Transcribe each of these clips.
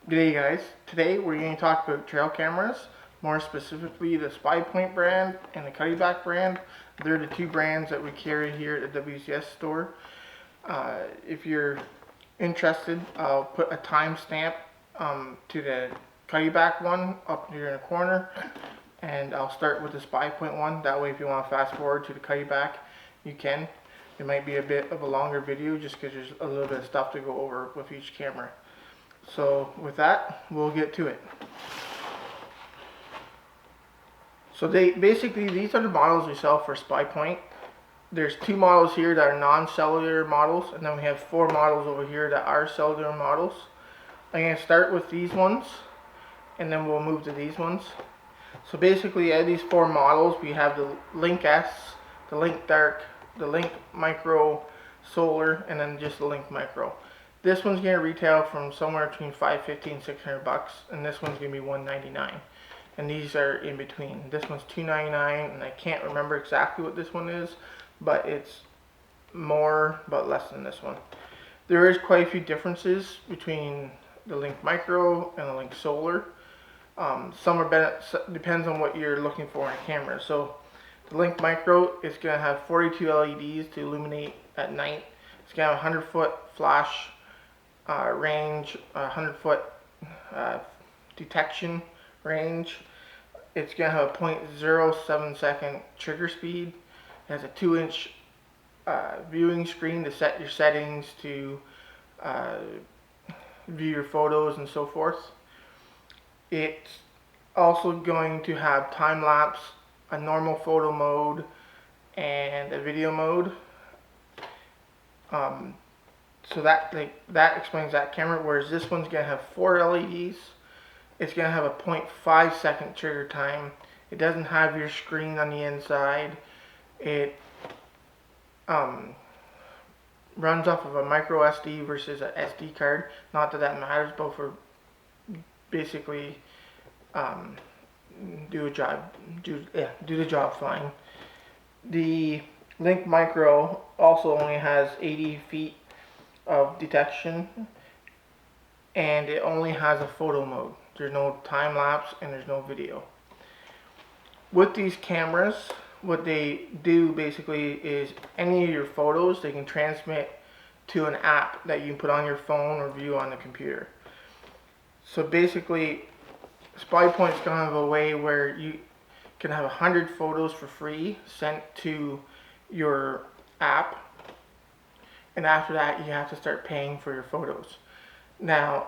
G'day guys, today we're going to talk about trail cameras, more specifically the Spypoint brand and the Cuddyback brand. They're the two brands that we carry here at the WCS store. If you're interested, I'll put a timestamp to the Cuddyback one up here in the corner, and I'll start with the Spypoint one. That way if you want to fast forward to the Cuddyback, you can. It might be a bit of a longer video just because there's a little bit of stuff to go over with each camera. So with that, we'll get to it. So basically these are the models we sell for Spypoint. There's two models here that are non-cellular models, and then we have four models over here that are cellular models. I'm going to start with these ones, and then we'll move to these ones. So basically out of these four models, we have the Link S, the Link Dark, the Link Micro Solar, and then just the Link Micro. This one's going to retail from somewhere between $550 and $600, and this one's going to be $199. And these are in between. This one's $299, and I can't remember exactly what this one is, but it's more but less than this one. There is quite a few differences between the Link Micro and the Link Solar. Some are better, depends on what you're looking for in a camera. So the Link Micro is going to have 42 LEDs to illuminate at night. It's going to have a 100-foot flash range, 100-foot detection range. It's going to have a 0.07 second trigger speed. It has a 2-inch viewing screen to set your settings, to view your photos and so forth. It's also going to have time-lapse, a normal photo mode, and a video mode. So that explains that camera, whereas this one's going to have 4 LEDs. It's going to have a 0.5 second trigger time. It doesn't have your screen on the inside. It runs off of a micro SD versus an SD card. Not that that matters, both are basically do the job fine. The Link Micro also only has 80 feet of detection, and it only has a photo mode. There's no time lapse and there's no video. With these cameras, what they do basically is any of your photos they can transmit to an app that you can put on your phone or view on the computer. So basically Spypoint's going to have a way where you can have 100 photos for free sent to your app, and after that you have to start paying for your photos. Now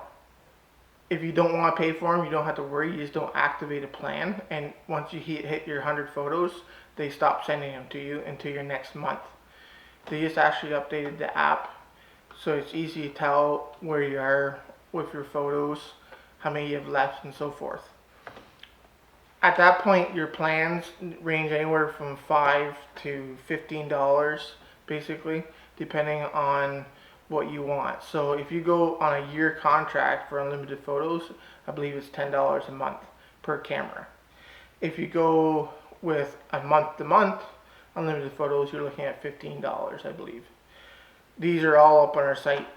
if you don't want to pay for them, you don't have to worry. You just don't activate a plan, and once you hit your 100 photos, they stop sending them to you until your next month. They just actually updated the app, so it's easy to tell where you are with your photos, how many you have left, and so forth. At that point, your plans range anywhere from $5 to $15, basically, depending on what you want. So if you go on a year contract for unlimited photos, I believe it's $10 a month per camera. If you go with a month-to-month unlimited photos, you're looking at $15, I believe. These are all up on our site.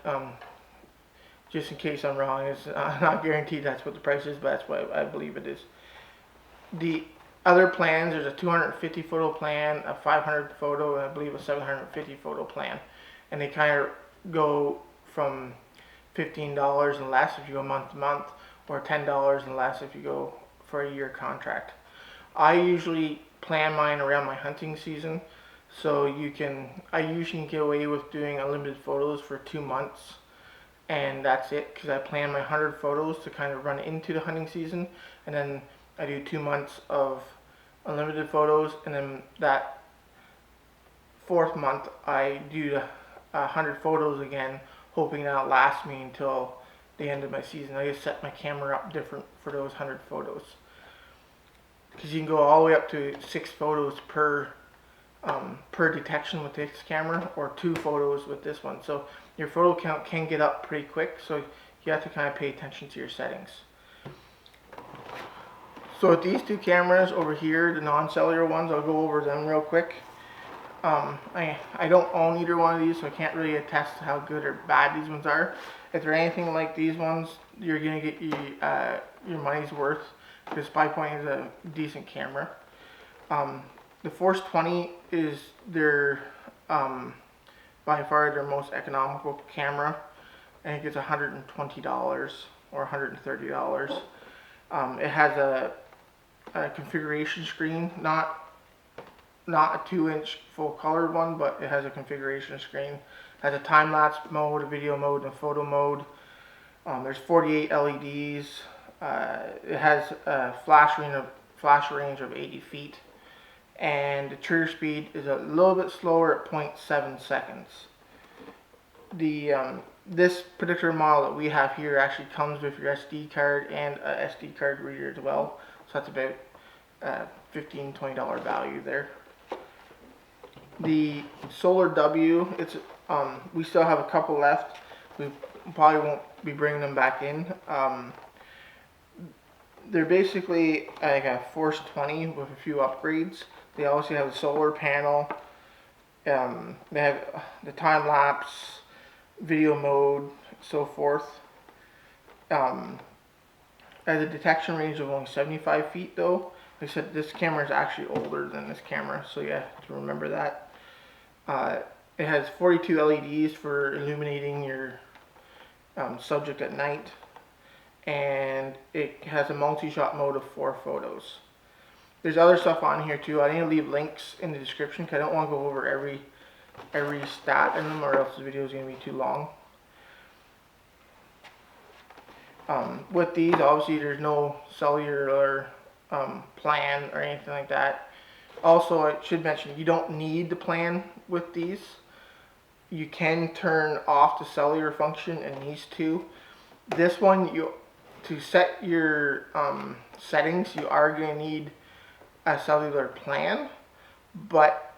Just in case I'm wrong, it's not guaranteed that's what the price is, but that's what I believe it is. The other plans, there's a 250 photo plan, a 500 photo, and I believe a 750 photo plan. And they kind of go from $15 and less if you go month to month, or $10 and less if you go for a year contract. I usually plan mine around my hunting season, so I usually get away with doing unlimited photos for 2 months, and that's it, because I plan my 100 photos to kind of run into the hunting season, and then I do 2 months of unlimited photos, and then that 4th month I do the 100 photos again, hoping that'll last me until the end of my season. I just set my camera up different for those 100 photos, because you can go all the way up to 6 photos per detection with this camera, or 2 photos with this one. So your photo count can get up pretty quick, so you have to kind of pay attention to your settings. So with these 2 cameras over here, the non-cellular ones, I'll go over them real quick. I don't own either one of these, so I can't really attest to how good or bad these ones are. if they're anything like these ones, you're gonna get your money's worth, because Spypoint is a decent camera. The Force 20 is their by far their most economical camera. I think it's $120 or $130. It has a configuration screen, not a 2-inch full color one, but it has a configuration screen. It has a time-lapse mode, a video mode, and a photo mode. There's 48 LEDs. It has a flash range of 80 feet, and the trigger speed is a little bit slower at 0.7 seconds. This particular model that we have here actually comes with your SD card and a SD card reader as well, so that's about $15–20 value there. The Solar W, we still have a couple left. We probably won't be bringing them back in. They're basically like a Force 20 with a few upgrades. They also have a solar panel. They have the time lapse, video mode, so forth. Has a detection range of only 75 feet though. Like I said, this camera is actually older than this camera, so you have to remember that. It has 42 LEDs for illuminating your subject at night, and it has a multi-shot mode of 4 photos. There's other stuff on here too. I need to leave links in the description because I don't want to go over every stat in them, or else the video is going to be too long. With these, obviously there's no cellular plan or anything like that. Also, I should mention, you don't need the plan with these. You can turn off the cellular function in these two. This one, to set your settings, you are going to need a cellular plan, but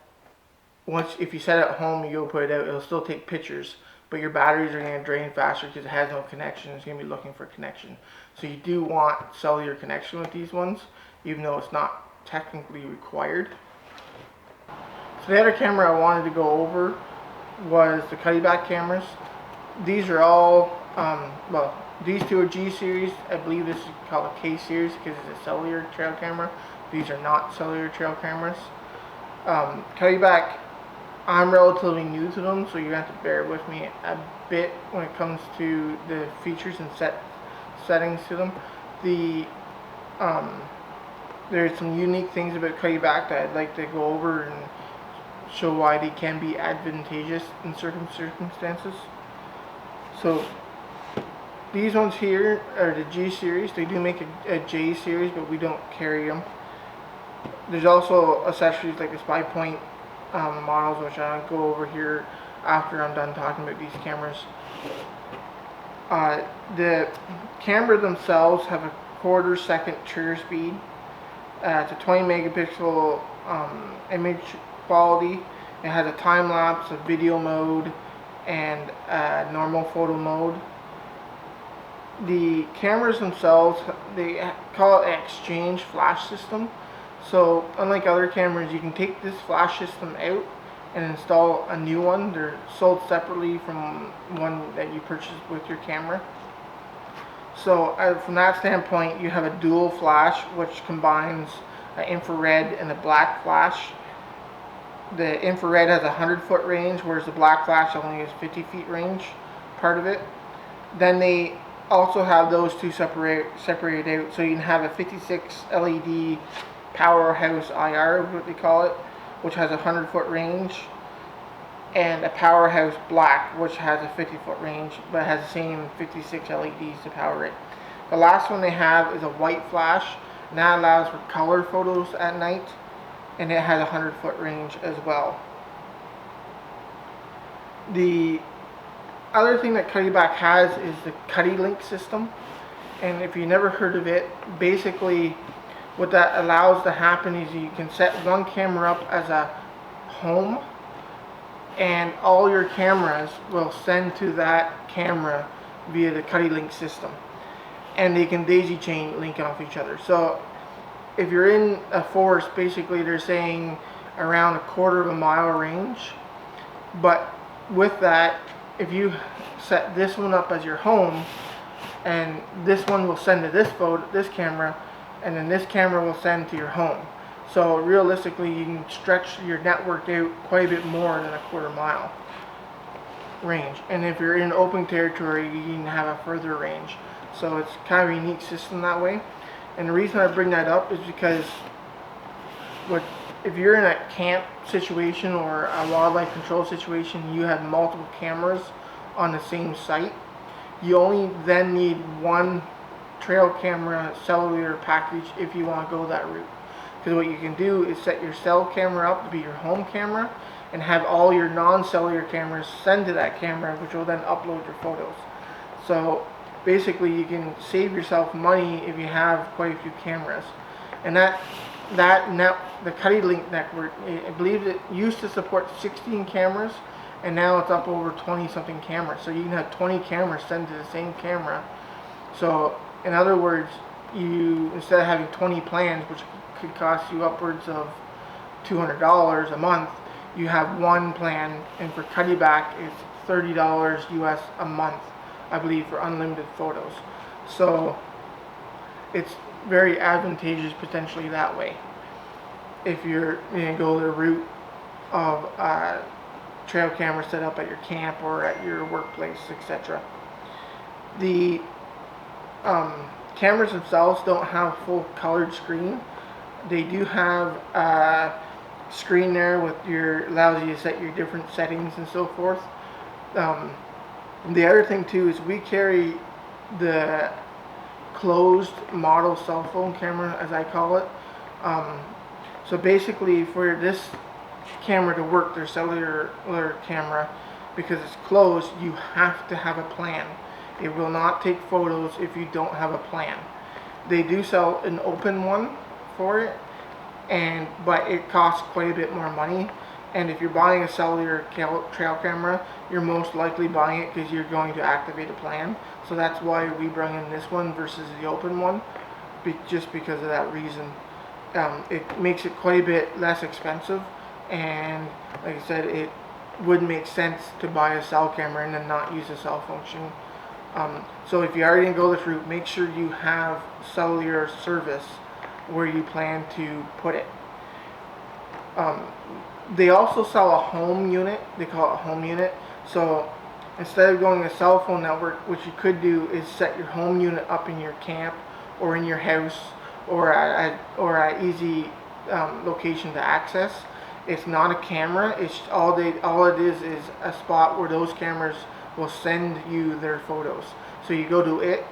if you set it at home, you go put it out, it'll still take pictures, but your batteries are going to drain faster because it has no connection. It's going to be looking for connection. So you do want cellular connection with these ones, even though it's not technically required. So the other camera I wanted to go over was the Cuddyback cameras. These are all, well, these two are G series. I believe this is called a K series because it's a cellular trail camera. These are not cellular trail cameras. Cuddyback, I'm relatively new to them, so you have to bear with me a bit when it comes to the features and settings to them. There's some unique things about Cuddyback that I'd like to go over and show why they can be advantageous in certain circumstances. So these ones here are the G series. They do make a J series, but we don't carry them. There's also accessories like the Spypoint models, which I'll go over here after I'm done talking about these cameras. The camera themselves have a 1/4 second trigger speed. It's a 20 megapixel image quality. It has a time lapse, a video mode, and a normal photo mode. The cameras themselves, they call it an exchange flash system. So unlike other cameras, you can take this flash system out and install a new one. They're sold separately from one that you purchase with your camera. So from that standpoint, you have a dual flash which combines an infrared and a black flash. The infrared has a 100-foot range, whereas the black flash only has 50 feet range, part of it. Then they also have those two separated out, so you can have a 56 LED powerhouse IR, what they call it, which has a 100-foot range, and a powerhouse black, which has a 50-foot range, but has the same 56 LEDs to power it. The last one they have is a white flash, and that allows for color photos at night, and it has a 100-foot range as well. The other thing that Cuddyback has is the Cuddylink system, and if you never heard of it, basically what that allows to happen is you can set one camera up as a home, and all your cameras will send to that camera via the Cuddylink system, and they can daisy chain link off each other. So if you're in a forest, basically they're saying around a 1/4 mile range, but with that, if you set this one up as your home, and this one will send to this camera, and then this camera will send to your home. So realistically, you can stretch your network out quite a bit more than a quarter-mile range. And if you're in open territory, you can have a further range. So it's kind of a unique system that way. And the reason I bring that up is because if you're in a camp situation or a wildlife control situation, you have multiple cameras on the same site. You only then need one trail camera cellular package if you want to go that route. Because what you can do is set your cell camera up to be your home camera and have all your non-cellular cameras send to that camera, which will then upload your photos. So basically you can save yourself money if you have quite a few cameras. And the Cuddyback network, I believe it used to support 16 cameras, and now it's up over 20 something cameras. So you can have 20 cameras send to the same camera. So in other words, you, instead of having 20 plans, which could cost you upwards of $200 a month, you have one plan, and for Cuddyback it's $30 US a month, I believe, for unlimited photos. So it's very advantageous potentially that way if you're going to go the route of trail camera set up at your camp or at your workplace, etc. The cameras themselves don't have full colored screen. They do have a screen there with allows you to set your different settings and so forth. The other thing too is we carry the closed model cell phone camera, as I call it. So basically, for this camera to work, their cellular camera, because it's closed, you have to have a plan. It will not take photos if you don't have a plan. They do sell an open one for it, but it costs quite a bit more money. And if you're buying a cellular trail camera, you're most likely buying it because you're going to activate a plan. So that's why we bring in this one versus the open one, just because of that reason. It makes it quite a bit less expensive, and like I said, it would make sense to buy a cell camera and then not use a cell function. So if you are going to go this route, make sure you have cellular service where you plan to put it. They also sell a home unit. They call it a home unit. So instead of going a cell phone network, what you could do is set your home unit up in your camp or in your house or an easy location to access. It's not a camera. It's all it is a spot where those cameras will send you their photos. So you go to it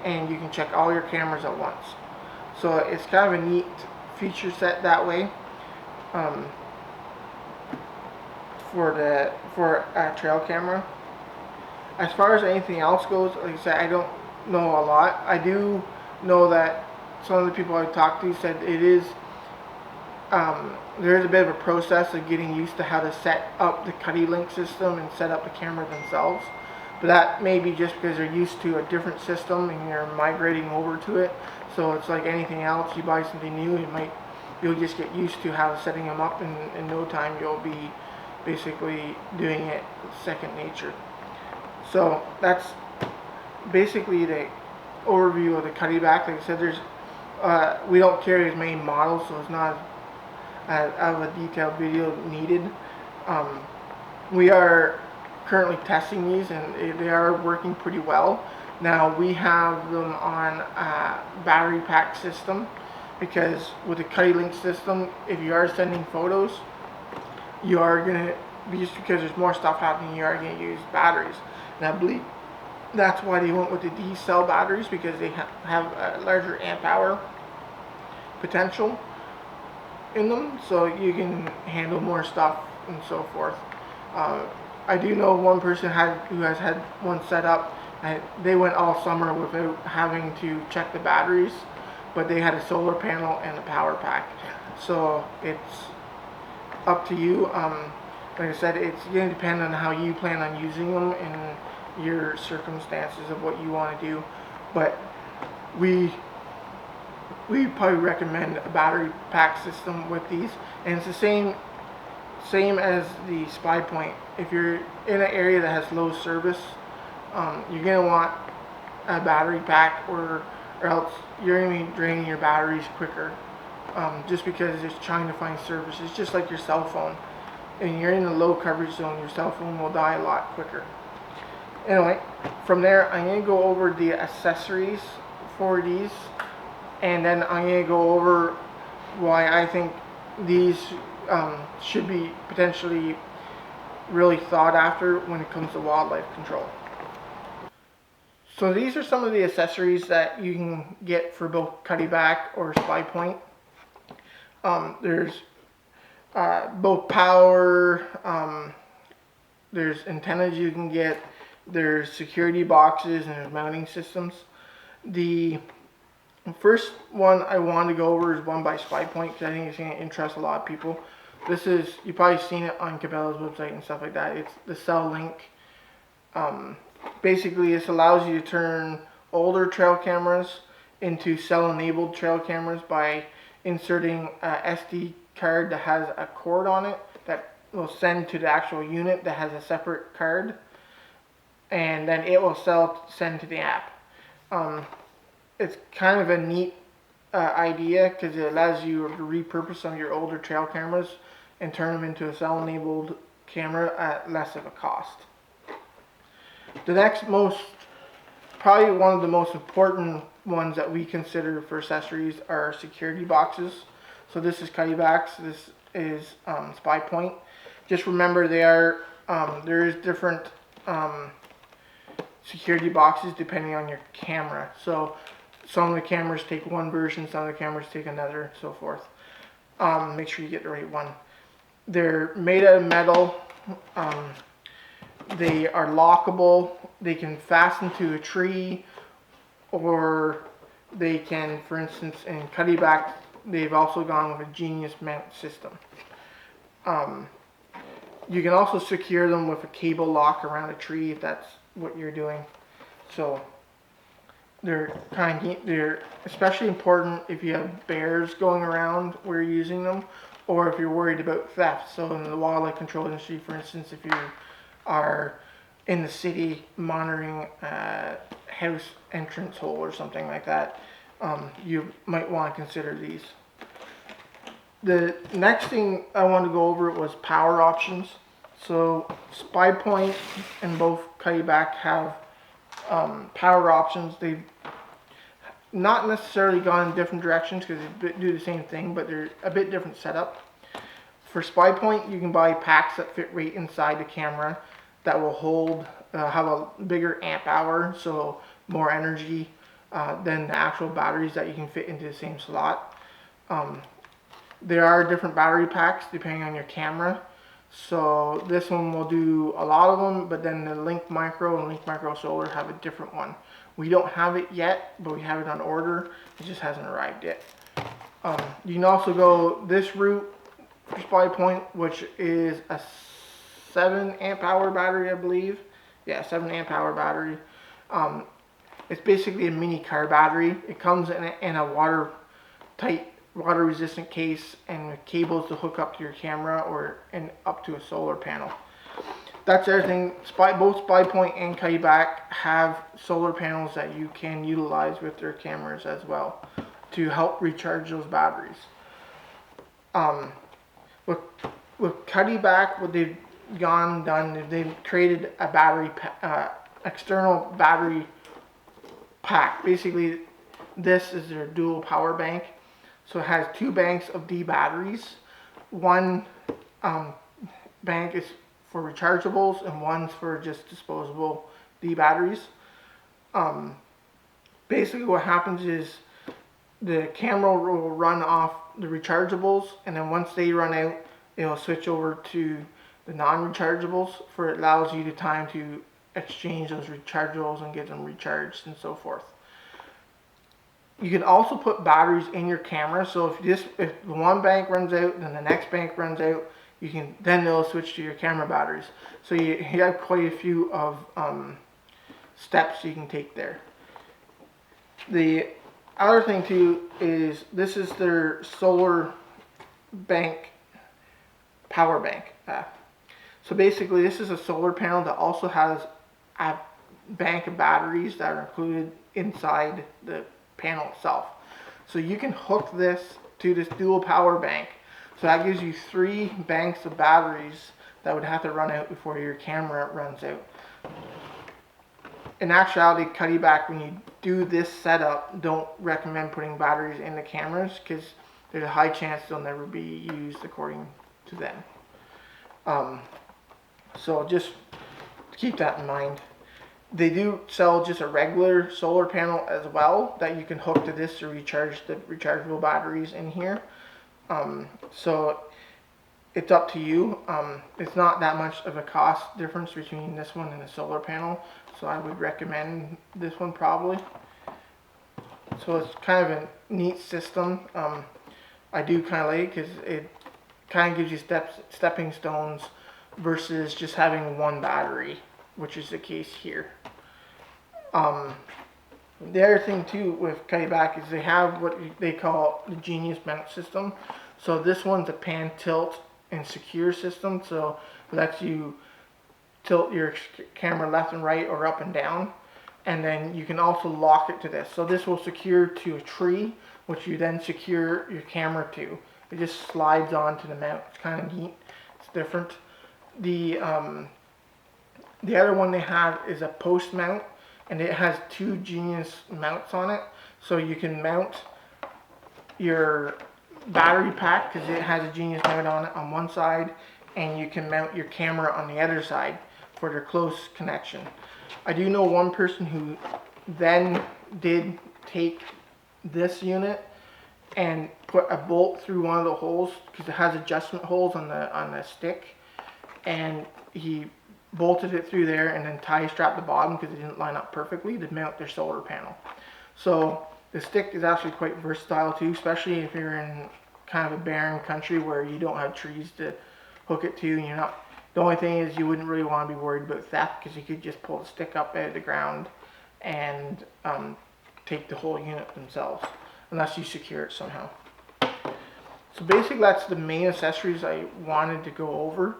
and you can check all your cameras at once. So it's kind of a neat feature set that way. For a trail camera. As far as anything else goes, like I said, I don't know a lot. I do know that some of the people I've talked to said it is there is a bit of a process of getting used to how to set up the Cuddyback system and set up the camera themselves. But that may be just because they're used to a different system and you're migrating over to it. So it's like anything else. You buy something new, you'll just get used to how setting them up, and in no time you'll be basically doing it second nature. So that's basically the overview of the Cuddyback. Like I said, we don't carry as many models, so it's not of a detailed video needed. We are currently testing these, and they are working pretty well. Now we have them on a battery pack system, because with the Cuddyback system, if you are sending photos, you are going to, just because there's more stuff happening, you are going to use batteries. And I believe that's why they went with the D-cell batteries, because they have a larger amp hour potential in them, so you can handle more stuff and so forth. I do know one person who has had one set up, and they went all summer without having to check the batteries, but they had a solar panel and a power pack. So it's up to you. Like I said, it's going to depend on how you plan on using them and your circumstances of what you want to do. But we probably recommend a battery pack system with these, and it's the same as the Spypoint. If you're in an area that has low service, you're gonna want a battery pack, or else you're gonna be draining your batteries quicker. Just because it's trying to find service. It's just like your cell phone. And you're in a low coverage zone, your cell phone will die a lot quicker. Anyway, from there I'm going to go over the accessories for these, and then I'm going to go over why I think these should be potentially really thought after when it comes to wildlife control. So these are some of the accessories that you can get for both Cuddyback or Spypoint. There's both power, there's antennas you can get, there's security boxes, and there's mounting systems. The first one I want to go over is one by Spypoint, because I think it's going to interest a lot of people. This is, you've probably seen it on Cabela's website and stuff like that. It's the Cell Link. Basically, this allows you to turn older trail cameras into cell-enabled trail cameras by inserting a SD card that has a cord on it that will send to the actual unit that has a separate card, and then it will send to the app. It's kind of a neat idea, because it allows you to repurpose some of your older trail cameras and turn them into a cell-enabled camera at less of a cost. The next probably one of the most important ones that we consider for accessories are security boxes. So this is Cuddyback's, this is Spypoint. Just remember there is different security boxes depending on your camera. So some of the cameras take one version, some of the cameras take another, so forth. Make sure you get the right one. They're made out of metal. They are lockable. They can fasten to a tree, or they can, for instance, in Cuddyback, they've also gone with a Genius mount system. You can also secure them with a cable lock around a tree if that's what you're doing. So they're they're especially important if you have bears going around where you're using them, or if you're worried about theft. So in the wildlife control industry, for instance, if you are in the city monitoring a house entrance hole or something like that, you might want to consider these. The next thing I want to go over was power options. So Spypoint and both Cuddyback have power options. They've not necessarily gone in different directions because they do the same thing, but they're a bit different setup. For Spypoint, you can buy packs that fit right inside the camera that will hold, have a bigger amp hour, so more energy than the actual batteries that you can fit into the same slot. There are different battery packs depending on your camera. So this one will do a lot of them, but then the Link Micro and Link Micro Solar have a different one. We don't have it yet, but we have it on order. It just hasn't arrived yet. You can also go this route for Spypoint, which is a 7 amp hour battery, I believe. Yeah, 7 amp hour battery. It's basically a mini car battery. It comes in a watertight, water resistant case, and with cables to hook up to your camera or up to a solar panel. That's everything. Both Spypoint and Cuddyback have solar panels that you can utilize with their cameras as well to help recharge those batteries. With Cuddyback, what they've done, they've created a battery, external battery pack. Basically, this is their dual power bank. So it has 2 banks of D batteries. One bank is for rechargeables, and one's for just disposable D batteries. Basically what happens is the camera will run off the rechargeables, and then once they run out, it'll switch over to the non-rechargeables, for it allows you the time to exchange those rechargeables and get them recharged and so forth. You can also put batteries in your camera, so if the one bank runs out, then the next bank runs out, then they'll switch to your camera batteries. So you have quite a few of steps you can take there. The other thing too is this is their solar bank power bank. So basically this is a solar panel that also has a bank of batteries that are included inside the panel itself. So you can hook this to this dual power bank. So that gives you 3 banks of batteries that would have to run out before your camera runs out. In actuality, Cuddyback, when you do this setup, don't recommend putting batteries in the cameras because there's a high chance they'll never be used according to them. So just keep that in mind. They do sell just a regular solar panel as well that you can hook to this to recharge the rechargeable batteries in here. So it's up to you. It's not that much of a cost difference between this one and the solar panel, so I would recommend this one probably. So it's kind of a neat system. I do kind of like it because it kind of gives you stepping stones versus just having one battery, which is the case here. The other thing too with Cuddyback is they have what they call the Genius mount system. So this one's a pan, tilt, and secure system. So it lets you tilt your camera left and right or up and down. And then you can also lock it to this. So this will secure to a tree, which you then secure your camera to. It just slides onto the mount. It's kind of neat. It's different. The other one they have is a post mount, and it has 2 Genius mounts on it. So you can mount your battery pack because it has a Genius mount on it on one side, and you can mount your camera on the other side for their close connection. I do know one person who then did take this unit and put a bolt through one of the holes because it has adjustment holes on the stick, and he bolted it through there and then tie strapped the bottom because it didn't line up perfectly to mount their solar panel. So the stick is actually quite versatile too, especially if you're in kind of a barren country where you don't have trees to hook it to, and you're not. The only thing is you wouldn't really want to be worried about theft because you could just pull the stick up out of the ground and take the whole unit themselves, unless you secure it somehow. So basically that's the main accessories I wanted to go over.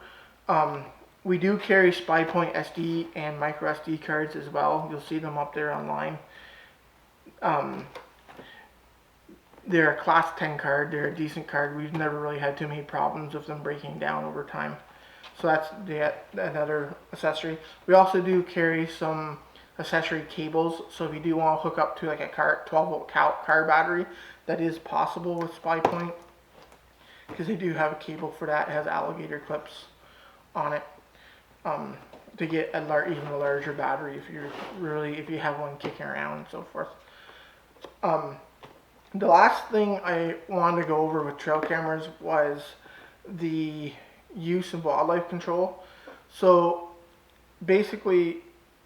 We do carry Spypoint SD and micro SD cards as well. You'll see them up there online. They're a class 10 card. They're a decent card. We've never really had too many problems with them breaking down over time. So that's another accessory. We also do carry some accessory cables. So if you do want to hook up to like a 12-volt car battery, that is possible with Spypoint because they do have a cable for that. It has alligator clips on it to get a even a larger battery if you have one kicking around and so forth. The last thing I wanted to go over with trail cameras was the use of wildlife control. So basically,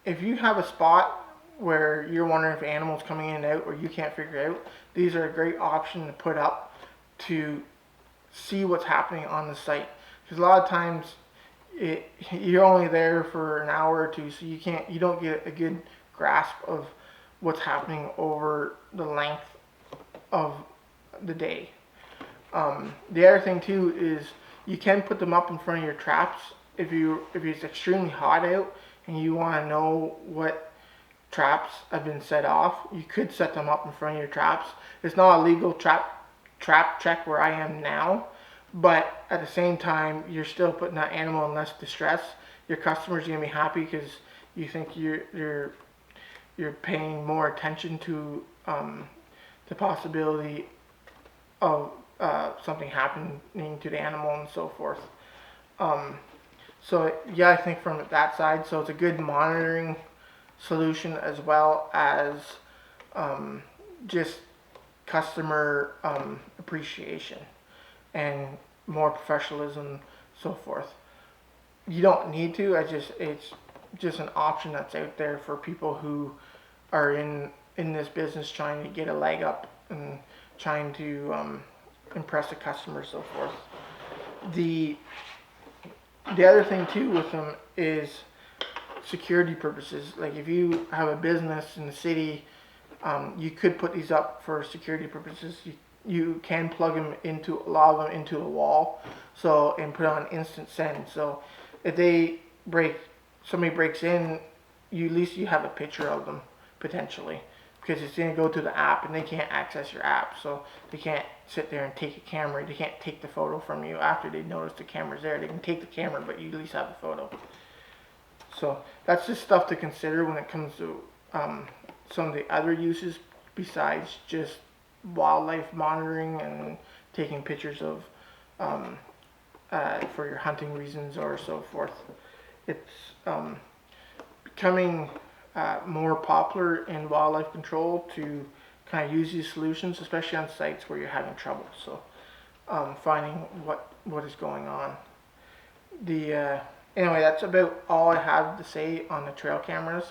if you have a spot where you're wondering if animals coming in and out or you can't figure out, these are a great option to put up to see what's happening on the site. Because a lot of times you're only there for an hour or two, so you don't get a good grasp of what's happening over the length of the day. The other thing too is you can put them up in front of your traps if it's extremely hot out and you want to know what traps have been set off. You could set them up in front of your traps. It's not a legal trap check where I am now, but at the same time you're still putting that animal in less distress. Your customer's gonna be happy because you think you're paying more attention to the possibility of something happening to the animal and so forth. So yeah, I think from that side, so it's a good monitoring solution as well as just customer appreciation and more professionalism, so forth. You don't need to. It's just an option that's out there for people who are in this business trying to get a leg up and trying to impress the customer, so forth. The other thing too with them is security purposes. Like if you have a business in the city, you could put these up for security purposes. you can plug them into a lot of them into a wall, so and put on instant send. So if somebody breaks in, at least you have a picture of them potentially, because it's going to go to the app and they can't access your app, so they can't sit there and take a camera. They can't take the photo from you after they notice the camera's there. They can take the camera, but you at least have the photo. So that's just stuff to consider when it comes to some of the other uses besides just wildlife monitoring and taking pictures of for your hunting reasons or so forth. It's becoming more popular in wildlife control to kind of use these solutions, especially on sites where you're having trouble. So finding what is going on. Anyway, that's about all I have to say on the trail cameras.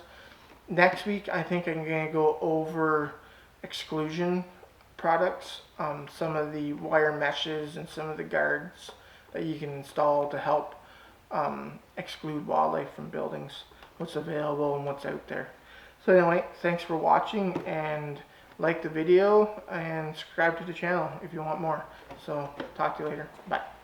Next week, I think I'm going to go over exclusion products, some of the wire meshes and some of the guards that you can install to help exclude wildlife from buildings, what's available and what's out there. So anyway, thanks for watching, and like the video and subscribe to the channel if you want more. So talk to you later. Bye.